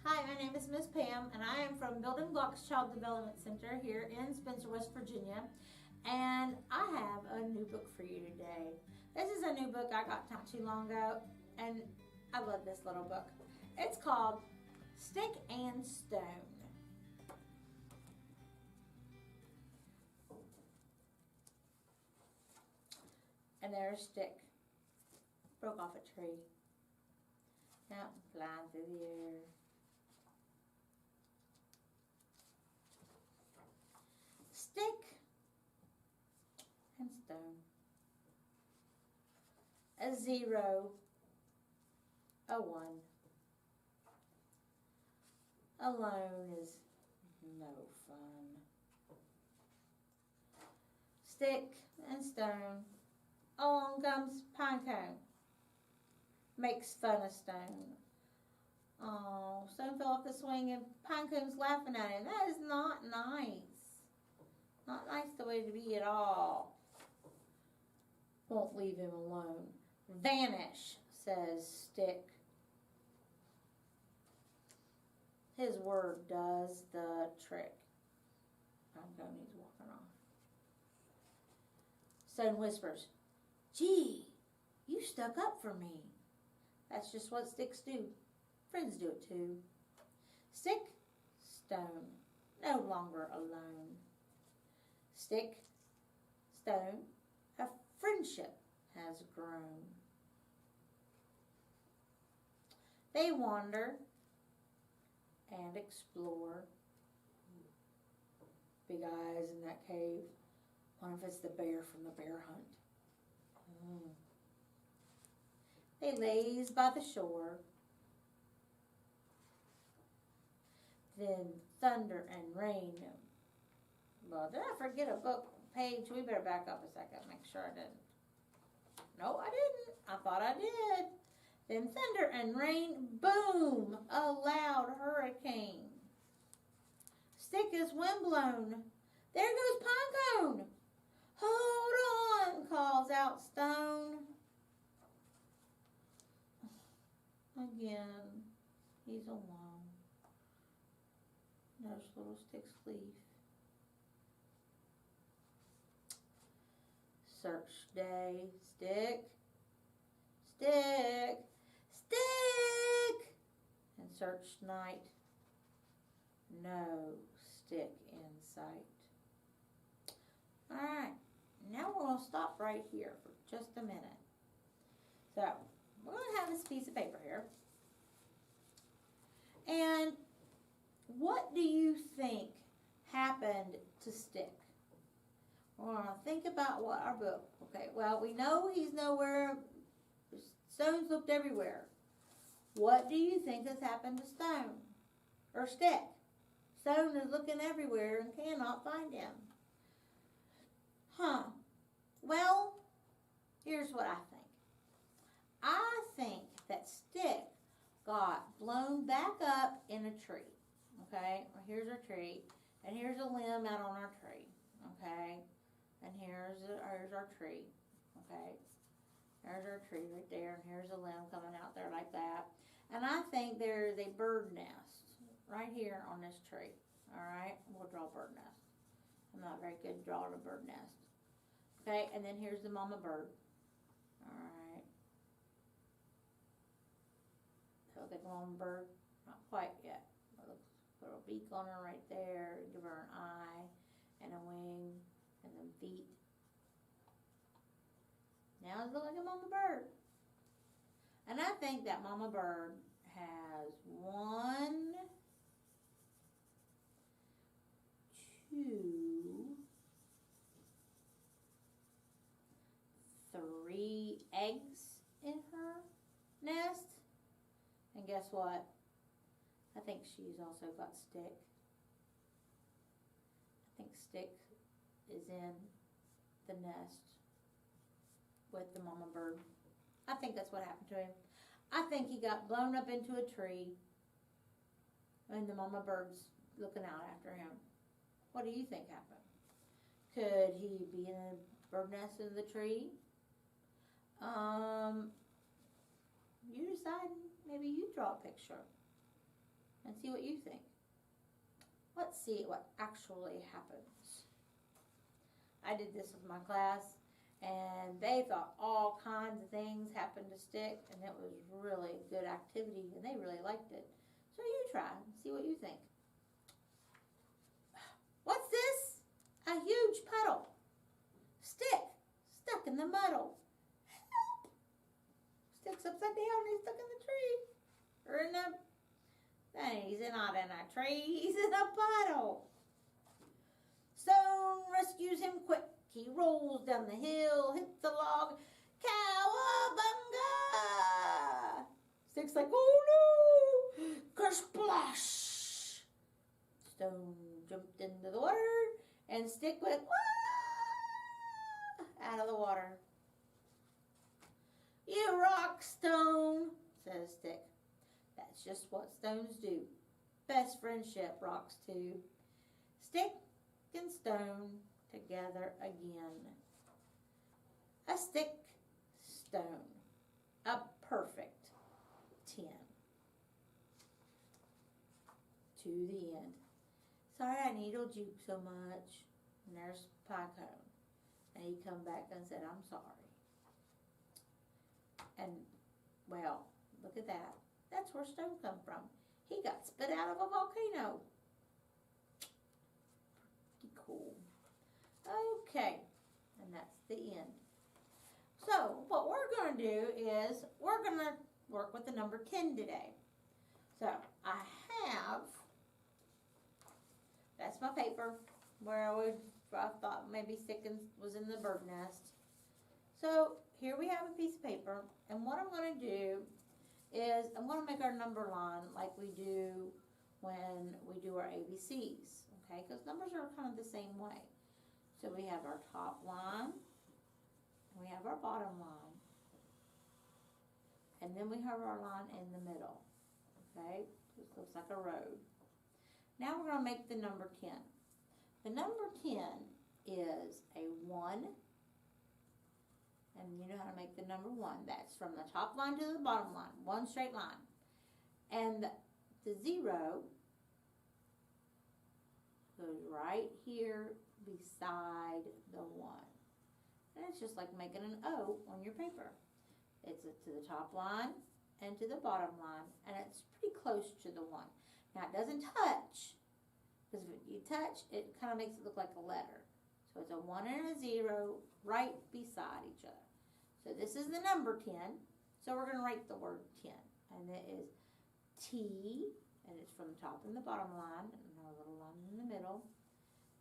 Hi, my name is Miss Pam, and I am from Building Blocks Child Development Center here in Spencer, West Virginia. And I have a new book for you today. This is a new book I got not too long ago, and I love this little book. It's called Stick and Stone. And there's Stick. Broke off a tree. Now flying through the air. Stick and stone. A 0, a 1. Alone is no fun. Stick and stone. Along comes pine cone. Makes fun of stone. Oh, stone fell off the swing and pine cone's laughing at him. That is not nice. Not nice the way to be at all. Won't leave him alone. Vanish, says Stick. His word does the trick. Pine cone needs walking off. Stone whispers, "Gee, you stuck up for me." That's just what sticks do. Friends do it too. Stick, stone, no longer alone. Stick, stone, a friendship has grown. They wander and explore. Big eyes in that cave. Wonder if it's the bear from the bear hunt. They laze by the shore. Then thunder and rain. Well, did I forget a book page? We better back up a second, make sure I didn't. No, I didn't. I thought I did. Then thunder and rain, boom, a loud hurricane. Stick is windblown. There goes pine cone. Hold on, calls out Stone. Again, he's alone. There's little Stick's leaf. Search day, Stick, Stick, Stick. And search night, no Stick in sight. All right, now we're going to stop right here for just a minute. So, we're going to have this piece of paper here. And what do you think happened to Stick? We're going to think about what our book. Okay, well, we know he's nowhere. Stone's looked everywhere. What do you think has happened to Stone? Or Stick? Stone is looking everywhere and cannot find him. Well, here's what I think. I think that Stick got blown back up in a tree. Okay, well, here's our tree, and here's a limb out on our tree. Okay, and here's our tree. Okay, there's our tree right there, and here's a limb coming out there like that. And I think there's a bird nest right here on this tree. All right, we'll draw a bird nest. I'm not very good at drawing a bird nest. Okay, and then here's the mama bird. All right. Look at the mama bird. Not quite yet. Put a beak on her right there. Give her an eye and a wing and then feet. Now it looks like a mama bird. And I think that mama bird has 1, 2, 3 eggs in her nest. And guess what? I think she's also got Stick. I think Stick is in the nest with the mama bird. I think that's what happened to him. I think he got blown up into a tree and the mama bird's looking out after him. What do you think happened? Could he be in a bird nest in the tree? You decide. Maybe you draw a picture. and see what you think. Let's see what actually happens. I did this with my class, and they thought all kinds of things happened to stick, and it was really a good activity, and they really liked it. So you try and see what you think. What's this? A huge puddle. Stick stuck in the muddle. Help! Stick's upside down. He's stuck in the tree. Or in the... He's not in a tree. He's in a puddle. Stone rescues him quick. He rolls down the hill, hits the log. Cowabunga! Stick's like, oh no! Kersplash! Stone jumped into the water, and Stick went, wah! Out of the water. You rock, Stone, says Stick. That's just what stones do. Best friendship rocks too. Stick and Stone together again. A stick, stone. A perfect 10. To the end. Sorry I needled you so much. And there's Pie-Cone. And he come back and said, I'm sorry. And, well, look at that. That's where Stone come from. He got spit out of a volcano. Pretty cool. Okay. And that's the end. So, what we're going to do is we're going to work with the number 10 today. So, I have, that's my paper where I thought maybe Stickins was in the bird nest. So, here we have a piece of paper, and what I'm going to do is I'm going to make our number line like we do when we do our ABCs, okay? Because numbers are kind of the same way. So we have our top line, and we have our bottom line, and then we have our line in the middle, okay? This looks like a road. Now we're going to make the number 10. The number 10 is a 1. And you know how to make the number 1. That's from the top line to the bottom line. One straight line. And the 0 goes right here beside the 1. And it's just like making an O on your paper. It's to the top line and to the bottom line. And it's pretty close to the 1. Now it doesn't touch. Because if you touch, it kind of makes it look like a letter. So it's a 1 and a 0 right beside each other. So this is the number 10. So we're going to write the word 10. And it is T, and it's from the top and the bottom line, and our little line in the middle.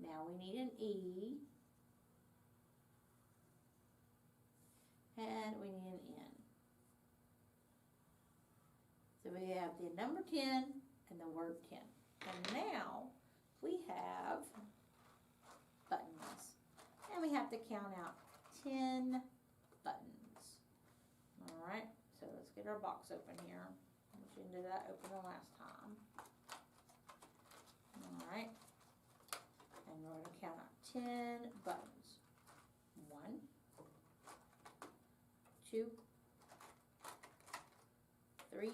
Now we need an E. And we need an N. So we have the number 10 and the word 10. And now we have buttons. And we have to count out 10 buttons. Alright, so let's get our box open here. We shouldn't do that open the last time. Alright, and we're going to count out 10 buttons. 1, 2, 3,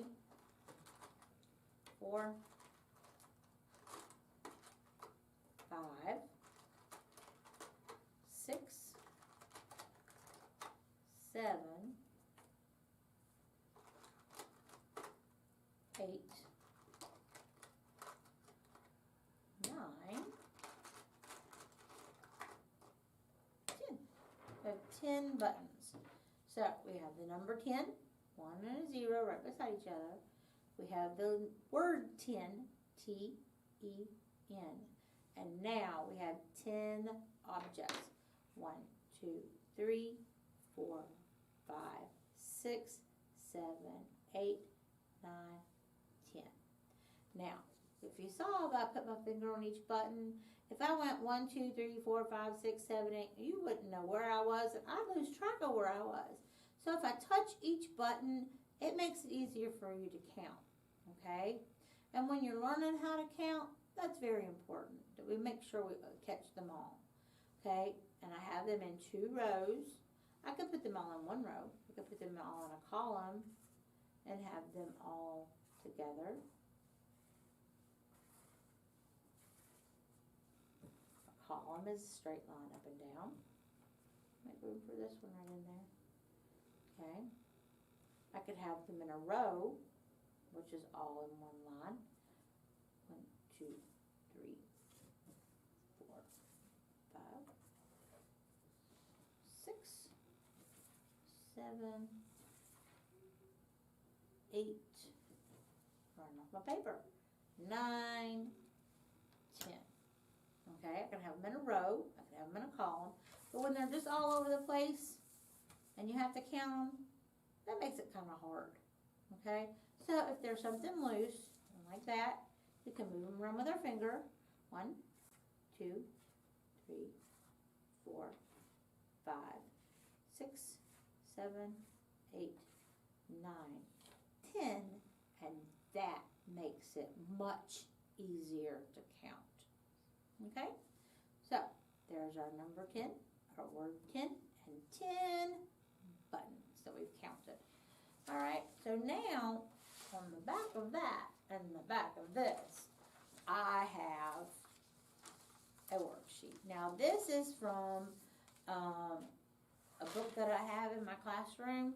4, 5, 6, 7, 8, 9, 10. We have 10 buttons. So we have the number 10, 1 and a 0 right beside each other. We have the word 10, T-E-N. And now we have 10 objects. 1, 2, 3, 4, 5, 6, 7, 8, 9, 10. Now, if you saw that I put my finger on each button, if I went 1, 2, 3, 4, 5, 6, 7, 8, you wouldn't know where I was, and I'd lose track of where I was. So if I touch each button, it makes it easier for you to count, okay? And when you're learning how to count, that's very important, that we make sure we catch them all, okay? And I have them in 2 rows. I could put them all in 1 row. I could put them all in a column and have them all together. column is a straight line up and down. Make room for this one right in there. Okay. I could have them in a row, which is all in one line. 1, 2, 3, 4, 5, 6, 7, 8, running off my paper, 9, 10. Okay, I can have them in a row, I can have them in a column, but when they're just all over the place and you have to count them, that makes it kind of hard. Okay, so if there's something loose, like that, you can move them around with our finger. 1, 2, 3, 4, 5, 6, 7, 8, 9, 10, and that makes it much easier to count. Okay, so there's our number 10, our word 10, and 10 buttons that we've counted. All right, so now on the back of that and the back of this, I have a worksheet. Now this is from a book that I have in my classroom,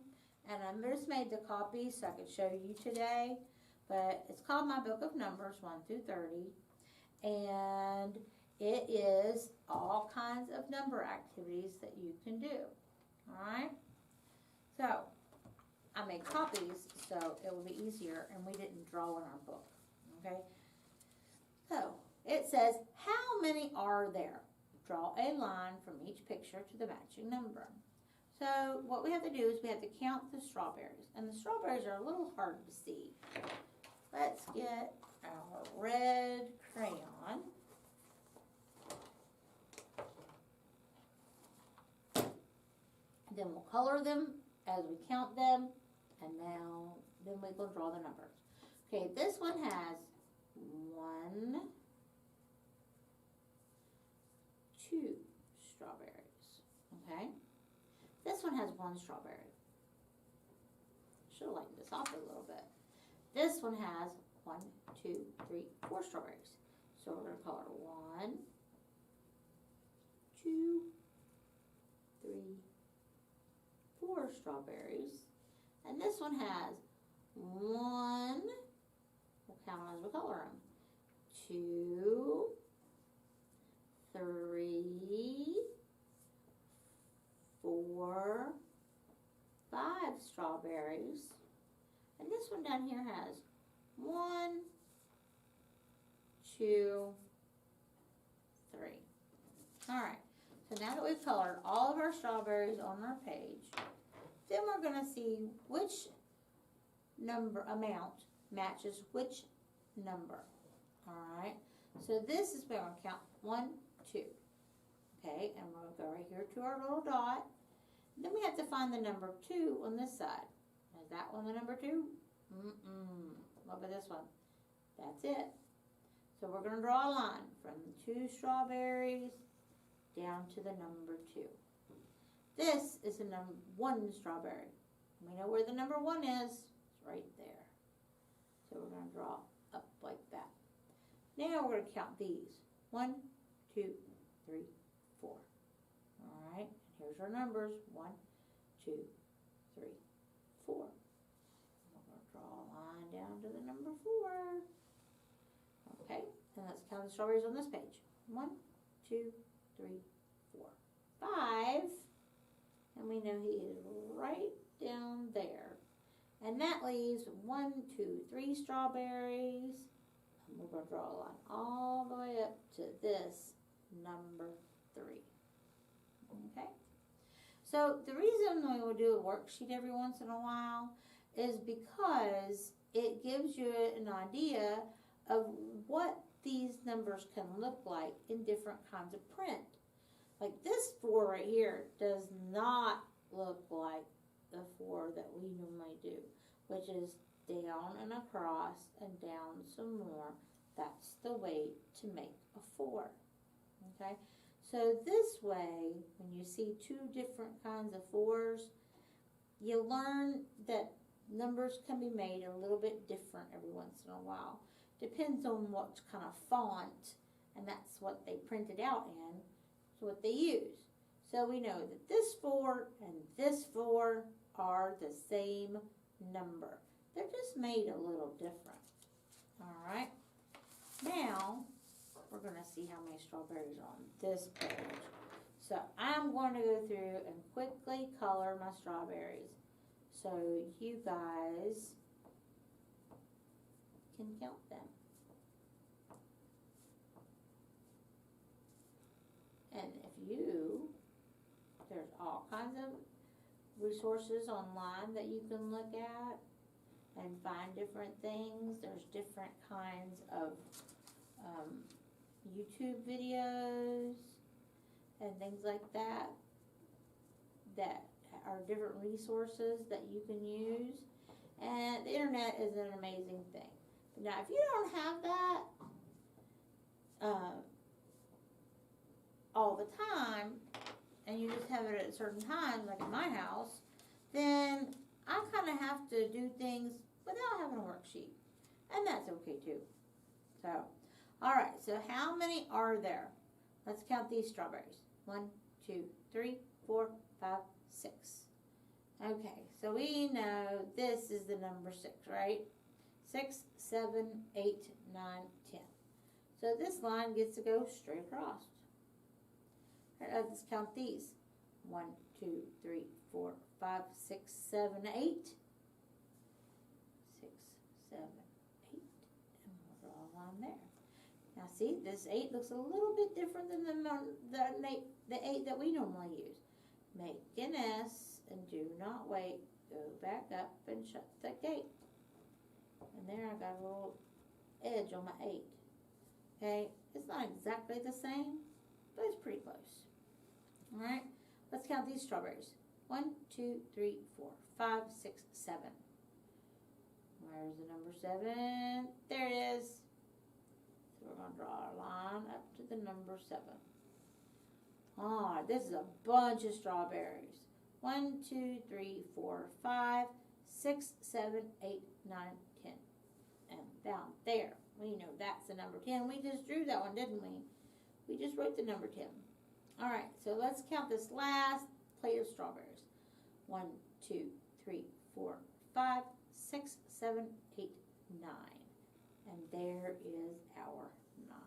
and I just made the copy so I could show you today, but it's called My Book of Numbers 1 through 30, and it is all kinds of number activities that you can do. All right, so I made copies so it will be easier, and we didn't draw in our book. Okay, so it says, how many are there? Draw a line from each picture to the matching number. So what we have to do is we have to count the strawberries, and the strawberries are a little hard to see. Let's get our red crayon. Then we'll color them as we count them, and now then we will draw the numbers. Okay, this one has 1, 2 strawberries. Okay, this one has 1 strawberry. Should have lightened this off a little bit. This one has 1, 2, 3, 4 strawberries. So we're going to color 1, 2, 3, 4 strawberries. And this one has 1, we'll count as we color them, 2, 3, 4, 5 strawberries. And this one down here has 1, 2, 3. All right, so now that we've colored all of our strawberries on our page, then we're going to see which amount matches which number. All right, so this is where we're going to count 1, 2. Okay, and we're going to go right here to our little dot. Then we have to find the number 2 on this side. Is that one the number 2? What about this one? That's it. So we're going to draw a line from the 2 strawberries down to the number 2. This is the number 1 strawberry. We know where the number 1 is. It's right there. So we're going to draw up like that. Now we're going to count these. 1, 2, 3, 4. All right. And here's our numbers. 1, 2, 3, 4. We're going to draw a line down to the number 4. Okay. And let's count the strawberries on this page. 1, 2, 3, 4, 5. And we know he is right down there. And that leaves 1, 2, 3 strawberries. And we're going to draw a line all the way up to this number 3. Okay? So the reason we will do a worksheet every once in a while is because it gives you an idea of what these numbers can look like in different kinds of print. Like this 4 right here does not look like the 4 that we normally do, which is down and across and down some more. That's the way to make a 4. Okay, so this way, when you see 2 different kinds of 4s, you learn that numbers can be made a little bit different every once in a while. Depends on what kind of font, and that's what they printed out in. It's what they use. So we know that this 4 and this 4 are the same number. They're just made a little different. All right. Now, we're going to see how many strawberries are on this page. So I'm going to go through and quickly color my strawberries so you guys can count them. And there's all kinds of resources online that you can look at and find different things. There's different kinds of YouTube videos and things like that that are different resources that you can use. And the internet is an amazing thing. But now, if you don't have that all the time, and you just have it at certain times, like in my house, then I kind of have to do things without having a worksheet. And that's okay too. So, all right, so how many are there? Let's count these strawberries. 1, 2, 3, 4, 5, 6. Okay, so we know this is the number 6, right? 6, 7, 8, 9, 10. So this line gets to go straight across. All right, let's count these. 1, 2, 3, 4, 5, 6, 7, 8. 6, 7, 8. And we'll draw a line there. Now see, this 8 looks a little bit different than the 8 that we normally use. Make an S and do not wait. Go back up and shut the gate. And there I got a little edge on my 8. Okay, it's not exactly the same, but it's pretty close. All right, let's count these strawberries. 1, 2, 3, 4, 5, 6, 7. Where's the number 7? There it is. So we're going to draw a line up to the number 7. Ah, this is a bunch of strawberries. 1, 2, 3, 4, 5, 6, 7, 8, 9, 10. And down there, we know that's the number 10. We just drew that one, didn't we? We just wrote the number 10. All right, so let's count this last plate of strawberries. 1, 2, 3, 4, 5, 6, 7, 8, 9. And there is our 9.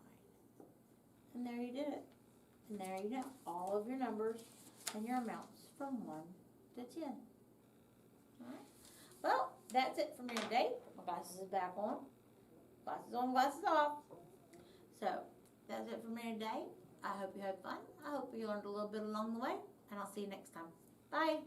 And there you did it. And there you know all of your numbers and your amounts from 1 to 10. All right. Well, that's it for me today. My glasses is back on. Glasses on, glasses off. So, that's it for me today. I hope you had fun. I hope you learned a little bit along the way. And I'll see you next time. Bye.